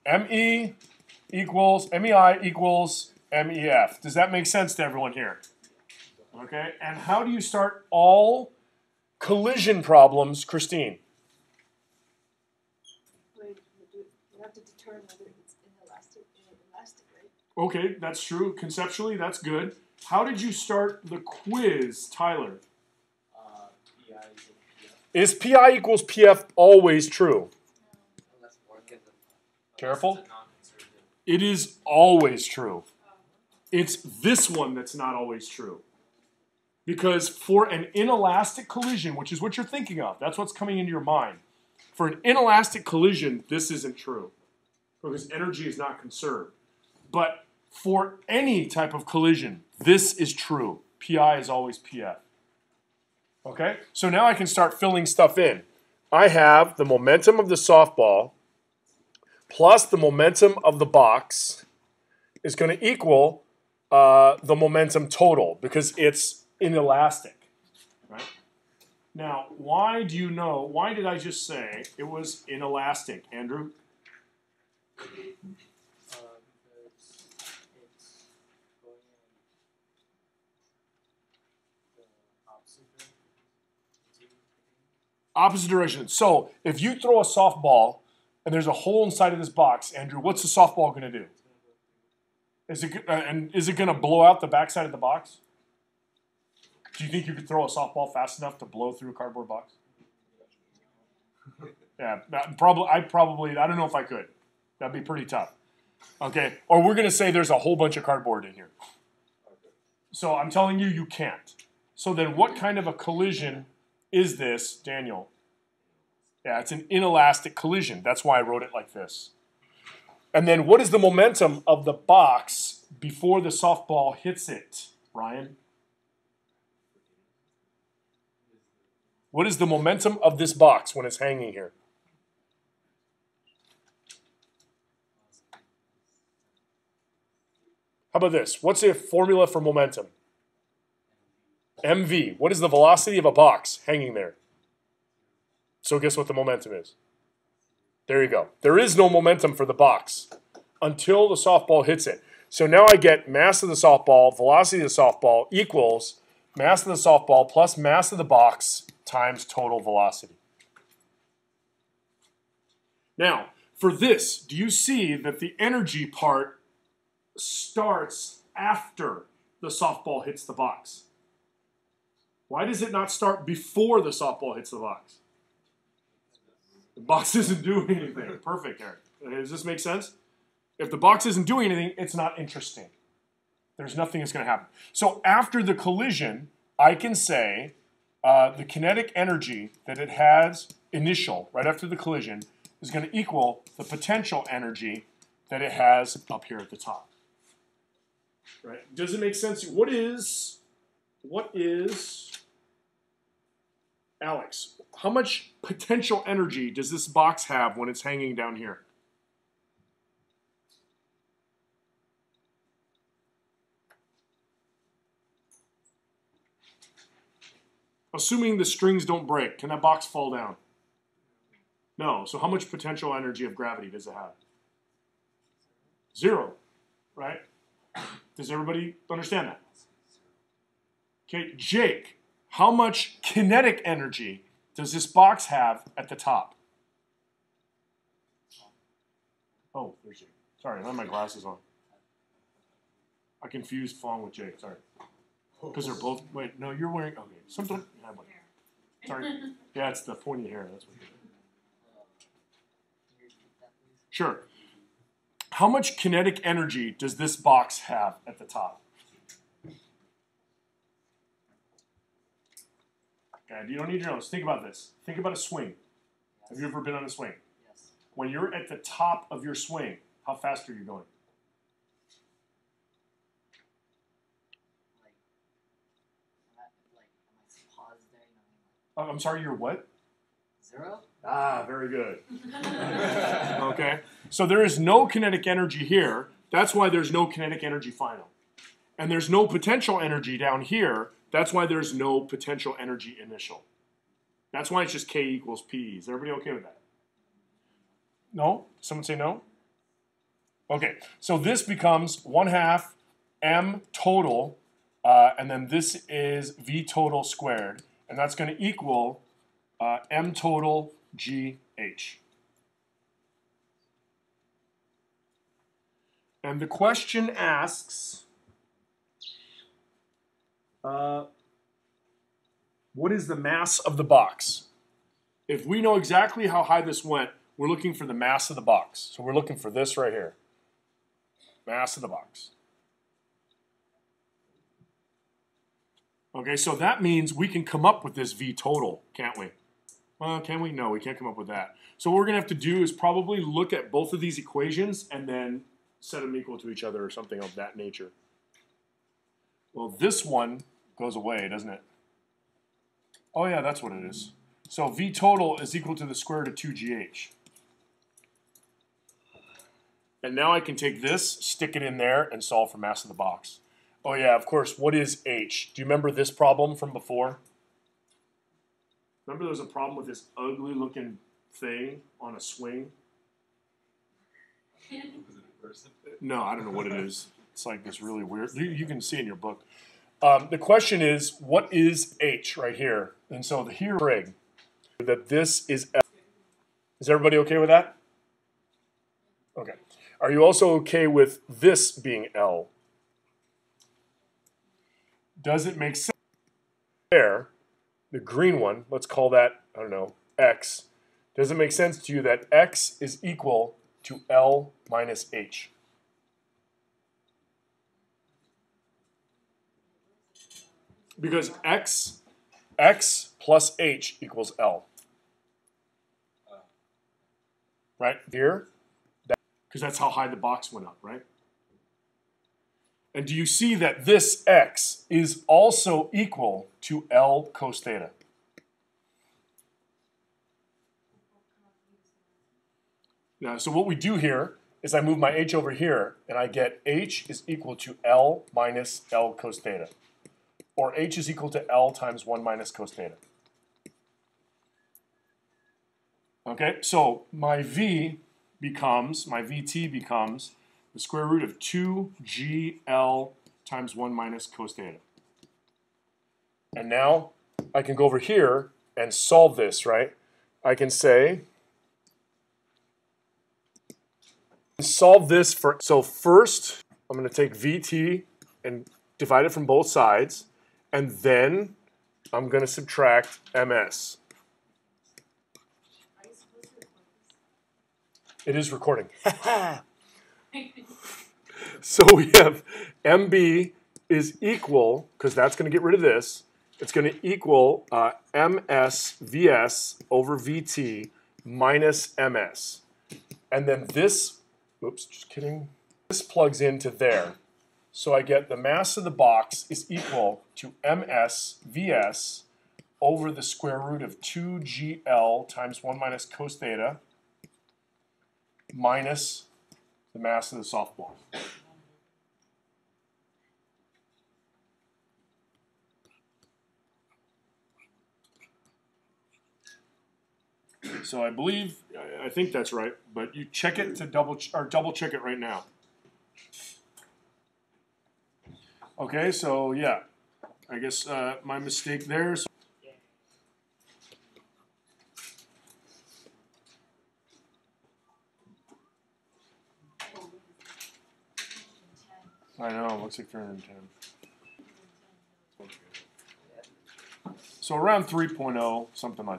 MEI equals MEF. Does that make sense to everyone here? Okay, and how do you start all collision problems, Christine? You have to determine whether it's inelastic or elastic, right? Okay, that's true. Conceptually, that's good. How did you start the quiz, Tyler? PI is PF. Is PI equals PF always true? Careful. It is always true. It's this one that's not always true. Because for an inelastic collision, which is what you're thinking of, that's what's coming into your mind. For an inelastic collision, this isn't true. Because energy is not conserved. But for any type of collision, this is true. PI is always PF. Okay? So now I can start filling stuff in. I have the momentum of the softball plus the momentum of the box is going to equal the momentum total because it's inelastic. Right? Now, why did I just say it was inelastic, Andrew? Because it's going in the opposite direction. Opposite direction. So if you throw a softball and there's a hole inside of this box, Andrew, what's the softball going to do? Is it going to blow out the backside of the box? Do you think you could throw a softball fast enough to blow through a cardboard box? Yeah, I don't know if I could. That'd be pretty tough. Okay, or we're going to say there's a whole bunch of cardboard in here. So I'm telling you, you can't. So then what kind of a collision is this, Daniel? Yeah, it's an inelastic collision. That's why I wrote it like this. And then what is the momentum of the box before the softball hits it, Ryan? What is the momentum of this box when it's hanging here? How about this? What's the formula for momentum? MV. What is the velocity of a box hanging there? So guess what the momentum is? There you go. There is no momentum for the box until the softball hits it. So now I get mass of the softball, velocity of the softball equals mass of the softball plus mass of the box times total velocity. Now, for this, do you see that the energy part starts after the softball hits the box? Why does it not start before the softball hits the box? The box isn't doing anything. Perfect, Eric. Does this make sense? If the box isn't doing anything, it's not interesting. There's nothing that's going to happen. So after the collision, I can say the kinetic energy that it has initial, right after the collision, is going to equal the potential energy that it has up here at the top. Right? Does it make sense? What is Alex, how much potential energy does this box have when it's hanging down here? Assuming the strings don't break, can that box fall down? No. So how much potential energy of gravity does it have? 0, right? Does everybody understand that? Okay, Jake, how much kinetic energy does this box have at the top? Oh, there's Jake. Sorry, I have my glasses on. I confused Fong with Jake, sorry. Because they're both, wait, no, you're wearing, okay. Something, sorry. Yeah, it's the pointy hair, that's what it is. Sure. How much kinetic energy does this box have at the top? Okay, you don't need your notes. Think about this. Think about a swing. Yes. Have you ever been on a swing? Yes. When you're at the top of your swing, how fast are you going? I'm sorry, you're what? 0. Ah, very good. Okay, so there is no kinetic energy here. That's why there's no kinetic energy final. And there's no potential energy down here. That's why there's no potential energy initial. That's why it's just K equals P. Is everybody okay with that? No? Someone say no? Okay, so this becomes 1/2 m total, and then this is v total squared, and that's going to equal m total gh. And the question asks, what is the mass of the box? If we know exactly how high this went, we're looking for the mass of the box. So we're looking for this right here. Mass of the box. Okay, so that means we can come up with this V total, can't we? Well, can we? No, we can't come up with that. So what we're going to have to do is probably look at both of these equations and then set them equal to each other or something of that nature. Well, this one goes away, doesn't it? Oh yeah, that's what it is. So V total is equal to the square root of 2gh. And now I can take this, stick it in there, and solve for mass of the box. Oh yeah, of course, what is h? Do you remember this problem from before? Remember there was a problem with this ugly looking thing on a swing? Was it a person? No, I don't know what it is. It's like this really weird. You can see in your book. The question is, what is h right here? And so the here rig that this is L. Is everybody okay with that? Okay. Are you also okay with this being L? Does it make sense? There, the green one, let's call that, I don't know, x. Does it make sense to you that x is equal to L minus h? Because x plus h equals L. Right here? Because that's how high the box went up, right? And do you see that this x is also equal to L cos theta? Now, so what we do here is I move my h over here, and I get h is equal to L minus L cos theta. Or h is equal to L times 1 minus cos theta. Okay, so my v becomes, my vt becomes the square root of 2gl times 1 minus cos theta. And now I can go over here and solve this, right? I can say, solve this for, so first I'm going to take vt and divide it from both sides, and then I'm going to subtract ms. It is recording. So we have MB is equal, because that's going to get rid of this, it's going to equal MS VS over VT minus MS. And then this, oops, just kidding, this plugs into there. So I get the mass of the box is equal to MS VS over the square root of 2GL times 1 minus cos theta minus the mass of the softball. So I believe, I think that's right, but you check it to double check it right now. Okay, so yeah, I guess my mistake there. So I know, it looks like 310. So around 3.0, something like that.